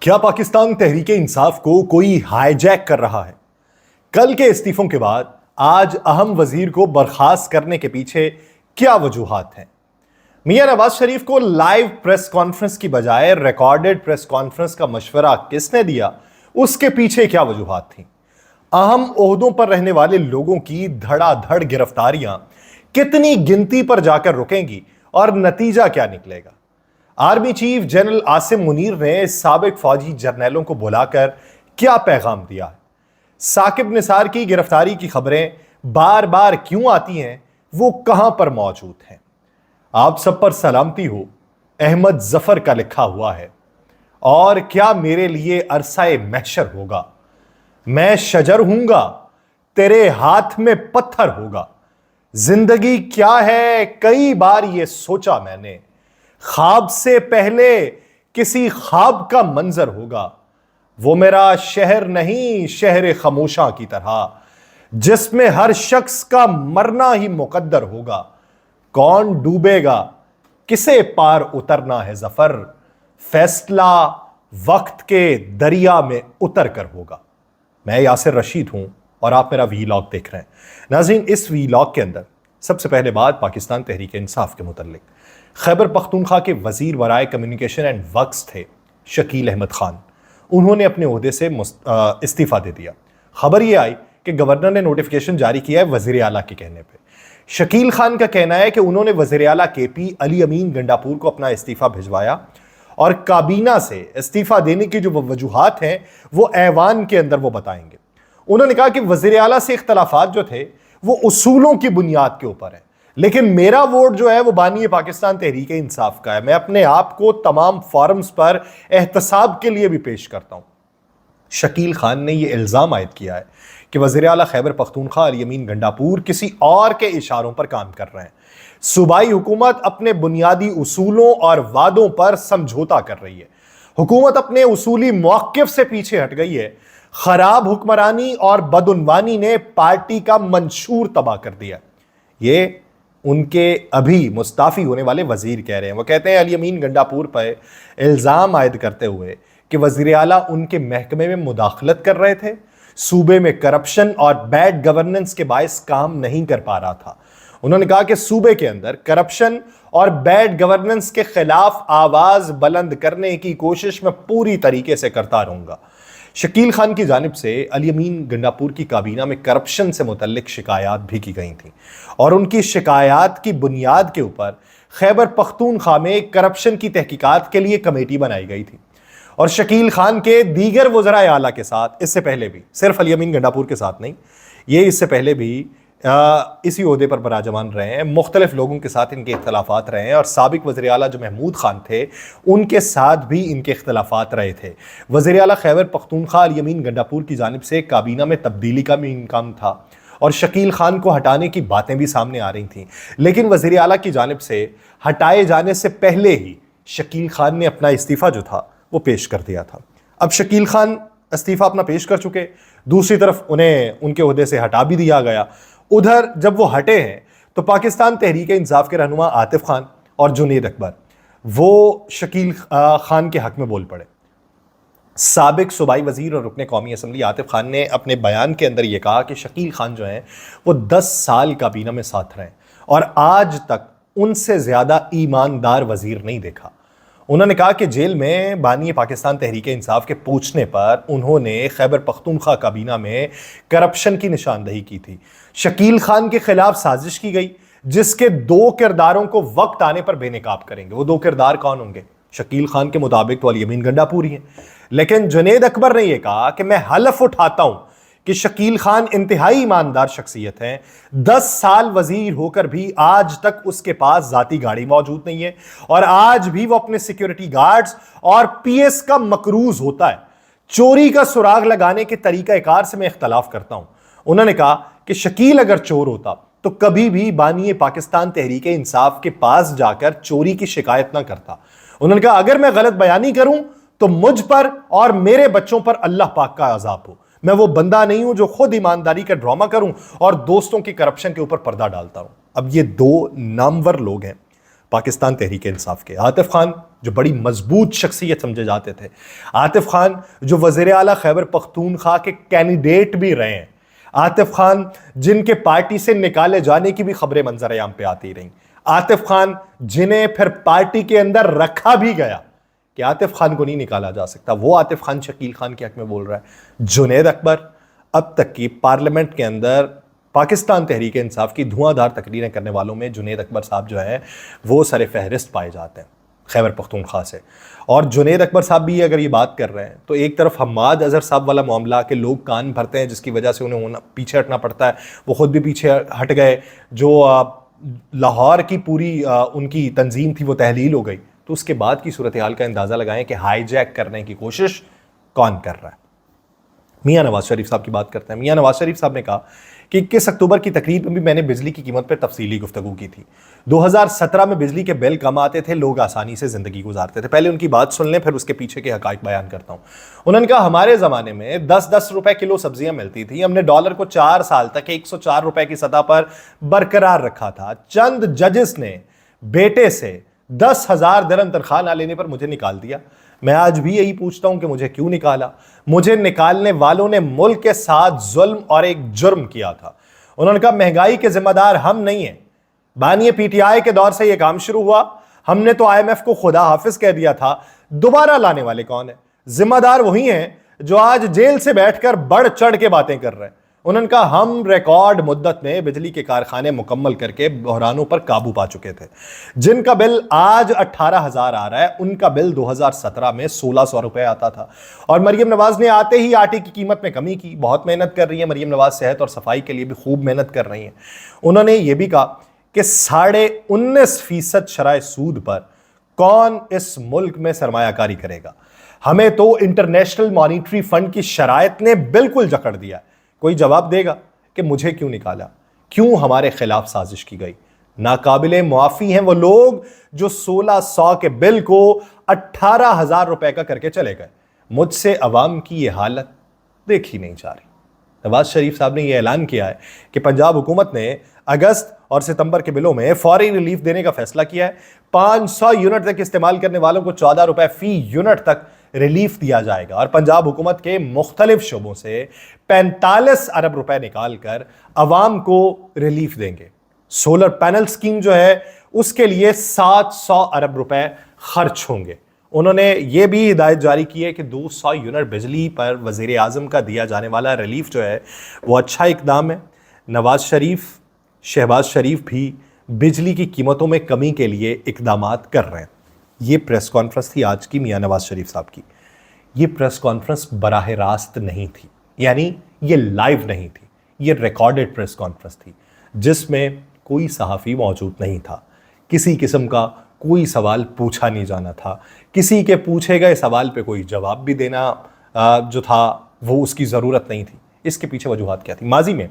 क्या पाकिस्तान तहरीके इंसाफ को कोई हाईजैक कर रहा है? कल के इस्तीफों के बाद आज अहम वजीर को बर्खास्त करने के पीछे क्या वजूहात हैं? मियां नवाज शरीफ को लाइव प्रेस कॉन्फ्रेंस की बजाय रिकॉर्डेड प्रेस कॉन्फ्रेंस का मशवरा किसने दिया? उसके पीछे क्या वजूहात थी? अहम ओहदों पर रहने वाले लोगों की धड़ाधड़ गिरफ्तारियां कितनी गिनती पर जाकर रुकेंगी और नतीजा क्या निकलेगा? Army chief general Asim Munir ने साबिक फौजी जर्नैलों को बुलाकर क्या पैगाम दिया है? साकिब निसार की गिरफ्तारी की खबरें बार बार क्यों आती हैं? वो कहां पर मौजूद हैं? आप सब पर सलामती हो, अहमद जफर का लिखा हुआ है। और क्या मेरे लिए अरसाए महशर होगा? मैं शजर हूंगा, तेरे हाथ में पत्थर होगा। जिंदगी क्या है, कई बार ये सोचा मैंने। ख्वाब से पहले किसी ख्वाब का मंजर होगा। वो मेरा शहर नहीं, शहर खामोशा की तरह, जिसमें हर शख्स का मरना ही मुकद्दर होगा। कौन डूबेगा, किसे पार उतरना है जफर, फैसला वक्त के दरिया में उतर कर होगा। मैं यासिर रशीद हूं और आप मेरा वीलॉग देख रहे हैं। नाज़रीन, इस वीलॉग के अंदर सबसे पहले बात पाकिस्तान तहरीक इंसाफ के मुतल्लिक। खैबर पख्तूनख्वा के वजीर वराए कम्युनिकेशन एंड वक्स थे शकील अहमद खान। उन्होंने अपने ओहदे से इस्तीफा दे दिया। खबर यह आई कि गवर्नर ने नोटिफिकेशन जारी किया है वजीर आला के कहने पे। शकील खान का कहना है कि उन्होंने वजीर आला KP अली अमीन गंडापुर को अपना इस्तीफा भिजवाया और काबीना से इस्तीफा देने की जो वजूहात हैं वो ऐवान के अंदर वो बताएंगे। उन्होंने कहा कि वजीर आला से इख्तलाफात जो थे वो उसूलों की बुनियाद के ऊपर है, लेकिन मेरा वोट जो है वो बानी पाकिस्तान तहरीक इंसाफ का है। मैं अपने आप को तमाम फॉरम्स पर एहतसाब के लिए भी पेश करता हूं। शकील खान ने यह इल्जाम आयद किया है कि वज़ीर आला खैबर पख्तूनख्वा अली अमीन गंडापुर किसी और के इशारों पर काम कर रहे हैं। सूबाई हुकूमत अपने बुनियादी उसूलों और वादों पर समझौता कर रही है। हुकूमत अपने उसूली मौक़िफ़ से पीछे हट गई है। खराब हुक्मरानी और बदउनवानी ने पार्टी का मंशूर तबाह कर दिया। ये उनके अभी मुस्ताफ़ी होने वाले वजीर कह रहे हैं। वो कहते हैं अली अमीन गंडापुर पर इल्ज़ाम आयद करते हुए कि वज़ीर आला उनके महकमे में मुदाखलत कर रहे थे, सूबे में करप्शन और बैड गवर्नेंस के बायस काम नहीं कर पा रहा था। उन्होंने कहा कि सूबे के अंदर करप्शन और बैड गवर्नेंस के खिलाफ आवाज़ बुलंद करने की कोशिश मैं पूरी तरीके से करता रहूँगा। शकील खान की जानिब से अली अमीन गंडापुर की काबीना में करप्शन से मुतल्लिक शिकायत भी की गई थी और उनकी शिकायत की बुनियाद के ऊपर खैबर पख्तूनख्वा में करप्शन की तहकीकात के लिए कमेटी बनाई गई थी। और शकील खान के दीगर वज़राए आला के साथ इससे पहले भी, सिर्फ अली अमीन गंडापुर के साथ नहीं, ये इससे पहले भी इसी ओहदे पर बराजमान रहे हैं। मुख्तलिफ लोगों के साथ इनके इख्तलाफात रहे हैं और साबिक वज़ीर आला जो महमूद खान थे उनके साथ भी इनके इख्तलाफात रहे थे। वज़ीर आला खैबर पख्तूनख्वा अली अमीन गंडापुर की जानिब से काबीना में तब्दीली का भी इम्कान था और शकील खान को हटाने की बातें भी सामने आ रही थीं, लेकिन वज़ीर आला की जानिब से हटाए जाने से पहले ही शकील खान ने अपना इस्तीफ़ा जो था वो पेश कर दिया था। अब शकील खान इस्तीफ़ा अपना पेश कर चुके, दूसरी तरफ उन्हें उनके ओहदे से हटा भी दिया गया। उधर जब वो हटे हैं तो पाकिस्तान तहरीक इंसाफ के रहनुमा आतिफ खान और जुनैद अकबर वो शकील खान के हक में बोल पड़े। साबिक सूबाई वजीर और रुकने कौमी असम्बली आतिफ खान ने अपने बयान के अंदर ये कहा कि शकील खान जो हैं वो 10 साल काबीना में साथ रहे और आज तक उनसे ज़्यादा ईमानदार वजीर नहीं देखा। उन्होंने कहा कि जेल में बानी पाकिस्तान तहरीक इंसाफ के पूछने पर उन्होंने खैबर पख्तूनख्वा काबीना में करप्शन की निशानदही की थी। शकील खान के खिलाफ साजिश की गई जिसके 2 किरदारों को वक्त आने पर बेनकाब करेंगे। वो 2 किरदार कौन होंगे? शकील खान के मुताबिक तो अली अमीन गंडापुर ही हैं, लेकिन जुनैद अकबर ने यह कहा कि मैं हलफ उठाता हूं कि शकील खान इंतहाई ईमानदार शख्सियत हैं। 10 साल वजीर होकर भी आज तक उसके पास जाती गाड़ी मौजूद नहीं है और आज भी वो अपने सिक्योरिटी गार्ड्स और PS का मकरूज होता है। चोरी का सुराग लगाने के तरीकाकार से मैं इख्तलाफ करता हूं। उन्होंने कहा कि शकील अगर चोर होता तो कभी भी बानी पाकिस्तान तहरीक इंसाफ के पास जाकर चोरी की शिकायत ना करता। उन्होंने कहा अगर मैं गलत बयानी करूं तो मुझ पर और मेरे बच्चों पर अल्लाह पाक का अजाब हो। मैं वो बंदा नहीं हूं जो खुद ईमानदारी का ड्रामा करूं और दोस्तों की करप्शन के ऊपर पर्दा डालता हूं। अब ये 2 नामवर लोग हैं पाकिस्तान तहरीक इंसाफ के, आतिफ खान जो बड़ी मजबूत शख्सियत समझे जाते थे, आतिफ खान जो वज़ीर आला खैबर पख्तूनख्वा के कैंडिडेट भी रहे हैं, आतिफ खान जिनके पार्टी से निकाले जाने की भी खबरें मंजर-ए-आम पे आती रहीं, आतिफ खान जिन्हें फिर पार्टी के अंदर रखा भी गया कि आतिफ खान को नहीं निकाला जा सकता, वो आतिफ खान शकील खान के हक में बोल रहा है। जुनैद अकबर अब तक की पार्लियामेंट के अंदर पाकिस्तान तहरीक इंसाफ की धुआंधार तकरीरें करने वालों में जुनैद अकबर साहब जो है वो सरे फहरिस्त पाए जाते हैं खैबर पख्तूनख्वा से। और जुनैद अकबर साहब भी अगर ये बात कर रहे हैं तो एक तरफ हम्माद अजहर साहब वाला मामला के लोग कान भरते हैं जिसकी वजह से उन्हें पीछे हटना पड़ता है, वो खुद भी पीछे हट गए, जो लाहौर की पूरी उनकी तंजीम थी वो तहलील हो गई, तो उसके बाद की सूरत हाल का अंदाज़ा लगाएं कि हाईजैक करने की कोशिश कौन कर रहा है। मियां नवाज शरीफ साहब की बात करते हैं। मियां नवाज शरीफ साहब ने कहा कि 21 अक्टूबर की तकरीर में भी मैंने बिजली की कीमत पर तफसीली गुफ्तगू की थी। 2017 में बिजली के बिल कम आते थे, लोग आसानी से ज़िंदगी गुजारते थे। पहले उनकी बात सुन लें, फिर उसके पीछे के हक़ाइक़ बयान करता हूँ। उन्होंने कहा हमारे ज़माने में 10-10 रुपए किलो सब्जियाँ मिलती थी, हमने डॉलर को 4 साल तक 104 रुपए की सतह पर बरकरार रखा था। चंद जजेस ने बेटे से 10,000 दिरहम तनख्वाह ना लेने पर मुझे निकाल दिया। मैं आज भी यही पूछता हूं कि मुझे क्यों निकाला। मुझे निकालने वालों ने मुल्क के साथ जुल्म और एक जुर्म किया था। उन्होंने कहा महंगाई के जिम्मेदार हम नहीं हैं, बानिए पीटीआई के दौर से यह काम शुरू हुआ, हमने तो आईएमएफ को खुदा हाफिज कह दिया था, दोबारा लाने वाले कौन है? जिम्मेदार वही हैं जो आज जेल से बैठकर बढ़ चढ़ के बातें कर रहे हैं। उन्होंने कहा हम रिकॉर्ड मुद्दत में बिजली के कारखाने मुकम्मल करके बहरानों पर काबू पा चुके थे। जिनका बिल आज 18,000 आ रहा है, उनका बिल 2017 में 1,600 रुपए आता था। और मरियम नवाज ने आते ही आटे की कीमत में कमी की। बहुत मेहनत कर रही है मरियम नवाज, सेहत और सफाई के लिए भी खूब मेहनत कर रही हैं। उन्होंने ये भी कहा कि 19.5% शराय सूद पर कौन इस मुल्क में सरमायाकारी करेगा? हमें तो इंटरनेशनल मॉनिटरी फंड की शराइत ने बिल्कुल जकड़ दिया। कोई जवाब देगा कि मुझे क्यों निकाला, क्यों हमारे खिलाफ साजिश की गई? नाकाबिले मुआफी हैं वो लोग जो 1,600 के बिल को 18,000 रुपए का करके चले गए। मुझसे अवाम की ये हालत देखी नहीं जा रही। नवाज शरीफ साहब ने यह ऐलान किया है कि पंजाब हुकूमत ने अगस्त और सितंबर के बिलों में फौरी रिलीफ देने का फैसला किया है। 500 यूनिट तक इस्तेमाल करने वालों को 14 रुपए फी यूनिट तक रिलीफ दिया जाएगा और पंजाब हुकूमत के मुख्तलिफ शोबों से 45 अरब रुपए निकाल कर अवाम को रिलीफ देंगे। सोलर पैनल स्कीम जो है उसके लिए 700 अरब रुपए खर्च होंगे। उन्होंने ये भी हिदायत जारी की है कि 200 यूनिट बिजली पर वज़ीर आज़म का दिया जाने वाला रिलीफ जो है वो अच्छा इकदाम है। नवाज शरीफ, शहबाज शरीफ भी बिजली की कीमतों में कमी के लिए इकदामात कर रहे हैं। ये प्रेस कॉन्फ्रेंस थी आज की मियां नवाज शरीफ साहब की। ये प्रेस कॉन्फ्रेंस बराह रास्त नहीं थी, यानी ये लाइव नहीं थी, ये रिकॉर्डेड प्रेस कॉन्फ्रेंस थी जिसमें कोई सहाफ़ी मौजूद नहीं था। किसी किस्म का कोई सवाल पूछा नहीं जाना था, किसी के पूछे गए सवाल पे कोई जवाब भी देना जो था वो उसकी ज़रूरत नहीं थी। इसके पीछे वजूहात क्या थी? माजी में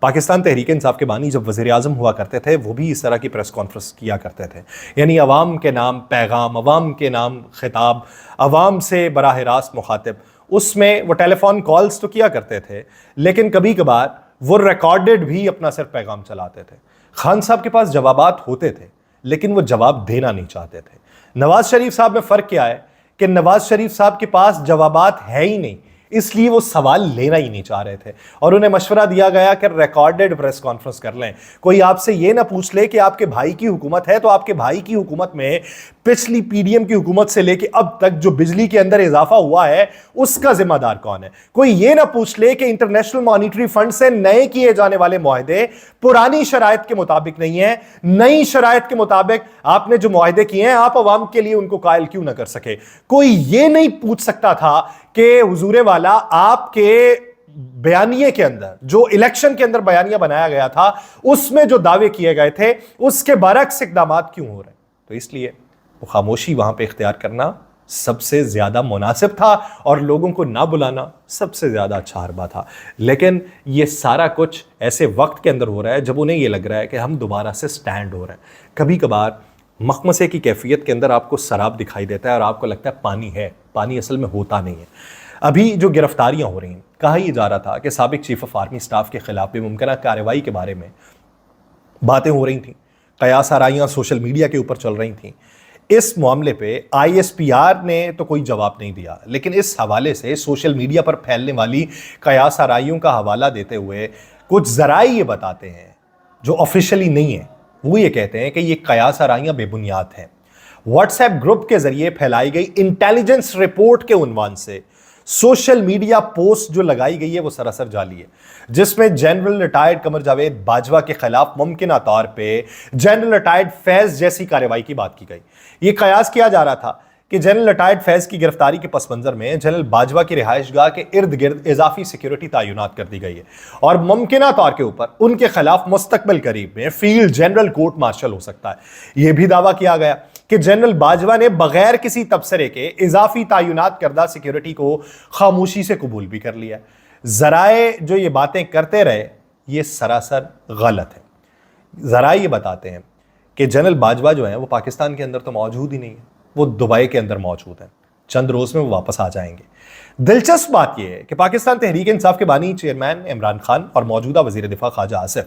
पाकिस्तान तहरीक इंसाफ के बानी जब वज़ीर आज़म हुआ करते थे वो भी इस तरह की प्रेस कॉन्फ्रेंस किया करते थे, यानी अवाम के नाम पैगाम, अवाम के नाम खिताब, अवाम से बराह रास्त मुखातिब। उसमें वो टेलीफोन कॉल्स तो किया करते थे लेकिन कभी कभार वो रिकॉर्डेड भी अपना सिर्फ पैगाम चलाते थे। खान साहब के पास जवाबात होते थे लेकिन वो जवाब देना नहीं चाहते थे। नवाज शरीफ साहब में फ़र्क क्या है कि नवाज शरीफ साहब के पास जवाबात है ही नहीं, इसलिए वो सवाल लेना ही नहीं चाह रहे थे और उन्हें मशवरा दिया गया कि रिकॉर्डेड प्रेस कॉन्फ्रेंस कर लें। कोई आपसे ये ना पूछ ले कि आपके भाई की हुकूमत है तो आपके भाई की हुकूमत में पिछली पीडीएम की हुकूमत से लेके अब तक जो बिजली के अंदर इजाफा हुआ है उसका जिम्मेदार कौन है। कोई ये ना पूछ ले कि इंटरनेशनल मॉनिटरी फंड से नए किए जाने वाले मुआहदे पुरानी शराइत के मुताबिक नहीं है, नई शराइत के मुताबिक आपने जो मुआहदे किए हैं आप अवाम के लिए उनको कायल क्यों ना कर सके। कोई ये नहीं पूछ सकता था कि हुजूरे वाला आपके बयानिए के अंदर जो इलेक्शन के अंदर बयानिया बनाया गया था उसमें जो दावे किए गए थे उसके बरक्स इकदामात क्यों हो रहे हैं। तो इसलिए वो खामोशी वहां पे इख्तियार करना सबसे ज्यादा मुनासिब था और लोगों को ना बुलाना सबसे ज्यादा अच्छा हरबा था। लेकिन ये सारा कुछ ऐसे वक्त के अंदर हो रहा है जब उन्हें ये लग रहा है कि हम दोबारा से स्टैंड हो रहे हैं। कभी कभार मखमसे की कैफियत के अंदर आपको शराब दिखाई देता है और आपको लगता है पानी है, पानी असल में होता नहीं है। अभी जो गिरफ्तारियां हो रही हैं, कहा यह जा रहा था कि साबिक चीफ ऑफ आर्मी स्टाफ के खिलाफ भी मुमकिन कार्रवाई के बारे में बातें हो रही थी, कयास आराइयां सोशल मीडिया के ऊपर चल रही थी। इस मामले पे आईएसपीआर ने तो कोई जवाब नहीं दिया, लेकिन इस हवाले से सोशल मीडिया पर फैलने वाली कयास आराइयों का हवाला देते हुए कुछ जराए ये बताते हैं जो ऑफिशियली नहीं है। वो ये कहते हैं कि ये कयास आराइयां बेबुनियाद हैं। व्हाट्सएप ग्रुप के जरिए फैलाई गई इंटेलिजेंस रिपोर्ट के उन्वान से सोशल मीडिया पोस्ट जो लगाई गई है वो सरासर जाली है, जिसमें जनरल रिटायर्ड कमर जावेद बाजवा के खिलाफ मुमकिना तौर पे जनरल रिटायर्ड फैज जैसी कार्रवाई की बात की गई। ये कयास किया जा रहा था कि जनरल रिटायर्ड फैज की गिरफ्तारी के पस मंजर में जनरल बाजवा की रिहाइशगाह के इर्द गिर्द इजाफी सिक्योरिटी तैनात कर दी गई है और मुमकिना तौर के ऊपर उनके खिलाफ मुस्तकबिल करीब में फील्ड जनरल कोर्ट मार्शल हो सकता है। यह भी दावा किया गया कि जनरल बाजवा ने बगैर किसी तबसरे के इजाफी तैनात करदा सिक्योरिटी को खामोशी से कबूल भी कर लिया। जराए जो ये बातें करते रहे ये सरासर गलत है। जराए ये बताते हैं कि जनरल बाजवा जो है वो पाकिस्तान के अंदर तो मौजूद ही नहीं है, वो दुबई के अंदर मौजूद है। चंद रोज में वो वापस आ जाएंगे। दिलचस्प बात यह है कि पाकिस्तान तहरीक इंसाफ के बानी चेयरमैन इमरान खान और मौजूदा वजीर दिफा ख्वाजा आसिफ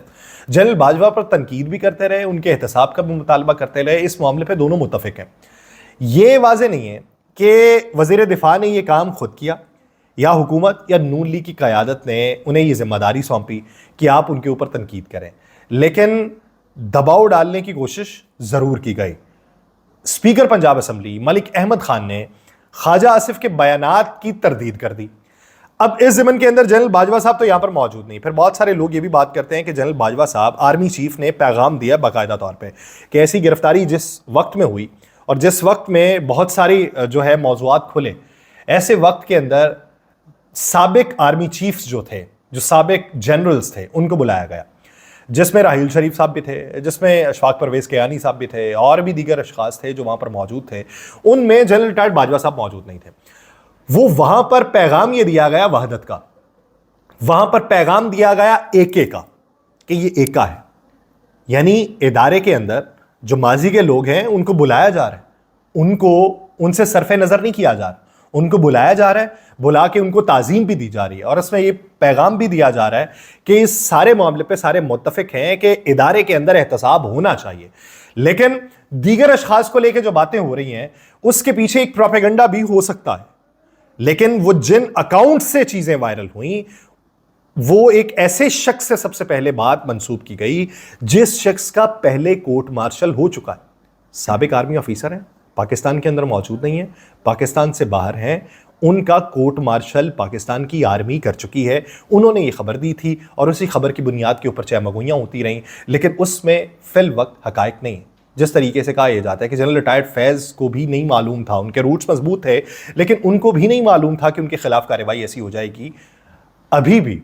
जनरल बाजवा पर तनकीद भी करते रहे, उनके एहतसाब का भी मुतालबा करते रहे। इस मामले पर दोनों मुत्तफिक हैं। यह वाज़ेह नहीं है कि वजीर दिफा ने यह काम खुद किया या हुकूमत या नून लीग की क़यादत ने उन्हें यह जिम्मेदारी सौंपी कि आप उनके ऊपर तनकीद करें, लेकिन दबाव डालने की कोशिश ज़रूर की गई। स्पीकर पंजाब असम्बली मलिक अहमद खान ने ख्वाजा आसिफ के बयानात की तरदीद कर दी। अब इस ज़मन के अंदर जनरल बाजवा साहब तो यहां पर मौजूद नहीं। फिर बहुत सारे लोग ये भी बात करते हैं कि जनरल बाजवा साहब आर्मी चीफ ने पैगाम दिया बाकायदा तौर पे कि ऐसी गिरफ्तारी जिस वक्त में हुई और जिस वक्त में बहुत सारी जो है मौज़ूआत खुले, ऐसे वक्त के अंदर साबिक आर्मी चीफ्स जो थे, जो साबिक जनरल्स थे, उनको बुलाया गया, जिसमें राहील शरीफ साहब भी थे, जिसमें अशफाक परवेज़ कियानी साहब भी थे और भी दीगर अशखास थे जो वहाँ पर मौजूद थे। उनमें जनरल रिटायर्ड बाजवा साहब मौजूद नहीं थे। वो वहाँ पर पैगाम ये दिया गया वहदत का, वहाँ पर पैगाम दिया गया एके का कि ये एका है, यानी इदारे के अंदर जो माजी के लोग हैं उनको बुलाया जा रहा है, उनको उनसे सरफे नज़र नहीं किया जा रहा, उनको बुलाया जा रहा है, बुला के उनको ताज़ीम भी दी जा रही है और इसमें ये पैगाम भी दिया जा रहा है कि इस सारे मामले पे सारे मुत्तफिक हैं कि इदारे के अंदर एहतसाब होना चाहिए। लेकिन दीगर अशखास को लेकर जो बातें हो रही हैं उसके पीछे एक प्रोपेगेंडा भी हो सकता है, लेकिन वो जिन अकाउंट से चीज़ें वायरल हुई वो एक ऐसे शख्स से सबसे पहले बात मंसूब की गई जिस शख्स का पहले कोर्ट मार्शल हो चुका है। साबिक आर्मी ऑफिसर हैं, पाकिस्तान के अंदर मौजूद नहीं है, पाकिस्तान से बाहर हैं, उनका कोर्ट मार्शल पाकिस्तान की आर्मी कर चुकी है। उन्होंने ये खबर दी थी और उसी खबर की बुनियाद के ऊपर चहमगोइयाँ होती रहीं, लेकिन उसमें फिल वक्त हकायक नहीं। जिस तरीके से कहा यह जाता है कि जनरल रिटायर्ड फैज़ को भी नहीं मालूम था, उनके रूट्स मजबूत थे, लेकिन उनको भी नहीं मालूम था कि उनके खिलाफ कार्रवाई ऐसी हो जाएगी। अभी भी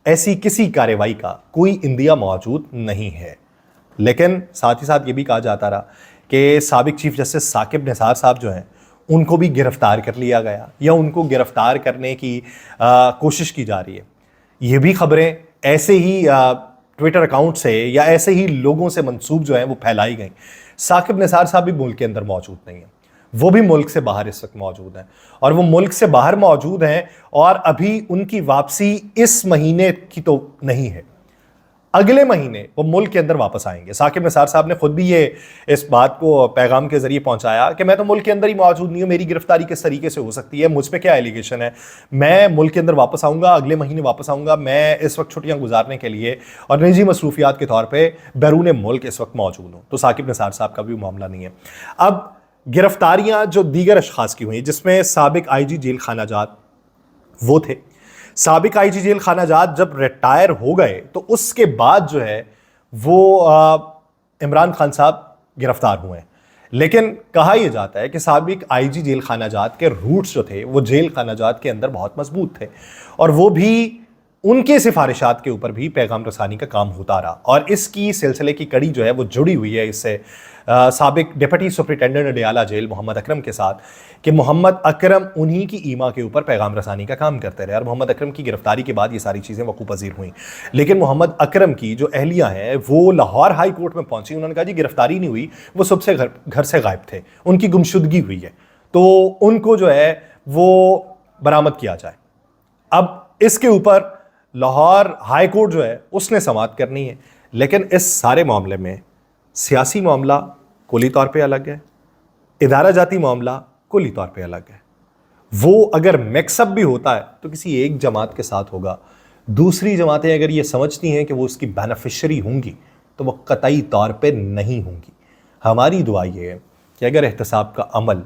ऐसी किसी कार्रवाई का कोई इंदिया मौजूद नहीं है। लेकिन साथ ही साथ ये भी कहा जाता रहा कि साबिक चीफ जस्टिस साकिब निसार साहब जो हैं उनको भी गिरफ्तार कर लिया गया या उनको गिरफ्तार करने की कोशिश की जा रही है। ये भी खबरें ऐसे ही ट्विटर अकाउंट से या ऐसे ही लोगों से मंसूब जो हैं वो फैलाई गई। साकिब निसार साहब भी मुल्क के अंदर मौजूद नहीं है, वो भी मुल्क से बाहर इस वक्त मौजूद हैं और वो मुल्क से बाहर मौजूद हैं और अभी उनकी वापसी इस महीने की तो नहीं है, अगले महीने वो मुल्क के अंदर वापस आएंगे। साकिब निसार साहब ने खुद भी ये इस बात को पैगाम के जरिए पहुंचाया कि मैं तो मुल्क के अंदर ही मौजूद नहीं हूँ, मेरी गिरफ्तारी किस तरीके से हो सकती है, मुझ पे क्या एलिगेशन है, मैं मुल्क के अंदर वापस आऊँगा, अगले महीने वापस आऊँगा, मैं इस वक्त छुट्टियाँ गुजारने के लिए और निजी मसरूफियात के तौर पर बैरून मुल्क इस वक्त मौजूद हूँ। तो साकिब निसार साहब का भी मामला नहीं है। अब गिरफ्तारियाँ जो दीगर अशखास की हुई, जिसमें साबिक IG जेल खानाजात वो थे। साबिक IG जेल खानाजात जब रिटायर हो गए तो उसके बाद जो है वो इमरान खान साहब गिरफ्तार हुए हैं। लेकिन कहा यह जाता है कि साबिक IG जेल खानाजात के रूट्स जो थे वो जेल खानाजात के अंदर बहुत मजबूत थे और वो भी उनके सिफारिशात के ऊपर भी पैगाम रसानी का काम होता रहा और इसकी सिलसिले की कड़ी जो है वो जुड़ी हुई है इससे साबिक deputy superintendent Adiala jail Mohammad Akram के साथ कि मोहम्मद अकरम उन्हीं की ईमा के ऊपर पैगाम रसानी का काम करते रहे और मोहम्मद अकरम की गिरफ्तारी के बाद ये सारी चीज़ें वकूफ़ पजीर हुई। लेकिन मोहम्मद अकरम की जो अहलिया हैं वो लाहौर हाई कोर्ट में पहुंची, उन्होंने कहा जी गिरफ्तारी नहीं हुई, वो सबसे घर से गायब थे, उनकी गुमशुदगी हुई है, तो उनको जो है वो बरामद किया जाए। अब इसके ऊपर लाहौर हाई कोर्ट जो है उसने समाअत करनी है, लेकिन इस सारे मामले में सियासी मामला कुली तौर पे अलग है, इदारा जाती मामला कुली तौर पे अलग है। वो अगर मिक्सअप भी होता है तो किसी एक जमात के साथ होगा। दूसरी जमातें अगर ये समझती हैं कि वो उसकी बेनिफिशियरी होंगी तो वो कतई तौर पे नहीं होंगी। हमारी दुआ ये है कि अगर एहतसाब का अमल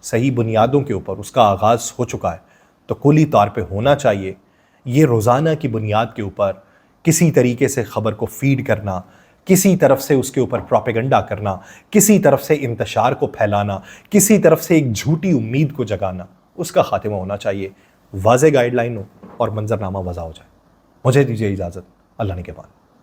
सही बुनियादों के ऊपर उसका आगाज़ हो चुका है तो कुली तौर पे होना चाहिए। ये रोज़ाना की बुनियाद के ऊपर किसी तरीके से ख़बर को फीड करना, किसी तरफ से उसके ऊपर प्रोपेगेंडा करना, किसी तरफ से इंतशार को फैलाना, किसी तरफ से एक झूठी उम्मीद को जगाना, उसका खात्मा होना चाहिए। वाज़े गाइडलाइन हो और मंजरनामा वज़ा हो जाए। मुझे दीजिए इजाज़त। अल्लाह ने के बाद।